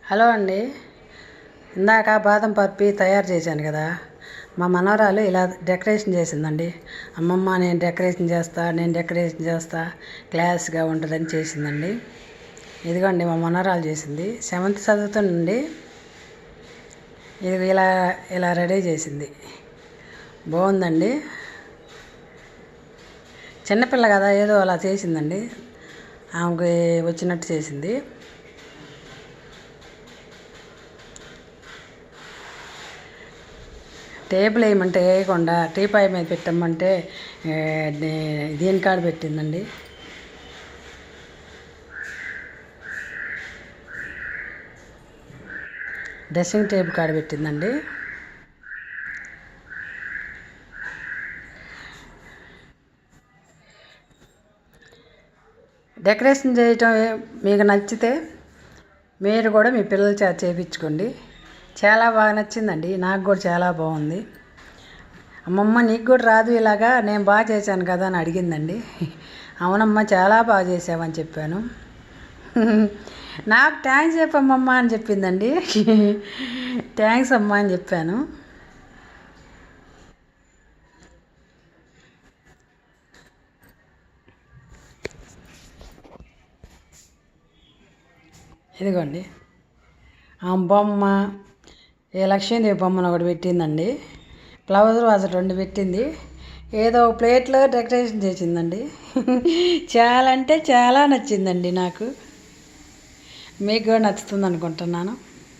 Hello అండి. ఇందాక బాదం పప్పి తయారు చేశాను కదా, మా మనవరాలు ఇలా డెకరేషన్ చేసిందండి. అమ్మమ్మ నేను డెకరేషన్ చేస్తా క్లాస్గా ఉంటుందని చేసిందండి. ఇదిగోండి మా మనవరాలు చేసింది. 7th చదువుతుందండి. ఇది ఇలా ఇలా రెడీ చేసింది. బాగుందండి. చిన్నపిల్ల కదా, ఏదో అలా చేసిందండి. ఆమెకి వచ్చినట్టు చేసింది. టేబుల్ వేయమంటే వేయకుండా టీపాయ్ మీద పెట్టమంటే దీని కాడ పెట్టిందండి. డ్రెస్సింగ్ టేబుల్ కాడ పెట్టిందండి. డెకరేషన్ చేయటం మీకు నచ్చితే మీరు కూడా మీ పిల్లల చేత చేయించుకోండి. చాలా బాగా నచ్చిందండి. నాకు కూడా చాలా బాగుంది. అమ్మమ్మ నీకు కూడా రాదు ఇలాగా, నేను బాగా చేశాను కదా అని అడిగిందండి. అవునమ్మ చాలా బాగా చేసావని చెప్పాను. నాకు థ్యాంక్స్ చెప్పమ్మమ్మ అని చెప్పిందండి. థ్యాంక్స్ అమ్మ అని చెప్పాను. ఇదిగోండి ఆ బొమ్మ, ఏ లక్ష్మీదేవి బొమ్మను ఒకటి పెట్టిందండి. ఫ్లవర్ వాజ్ 2 పెట్టింది. ఏదో ప్లేట్లో డెకరేషన్ చేసిందండి. చాలా అంటే చాలా నచ్చిందండి నాకు. మీకు కూడా నచ్చుతుంది అనుకుంటున్నాను.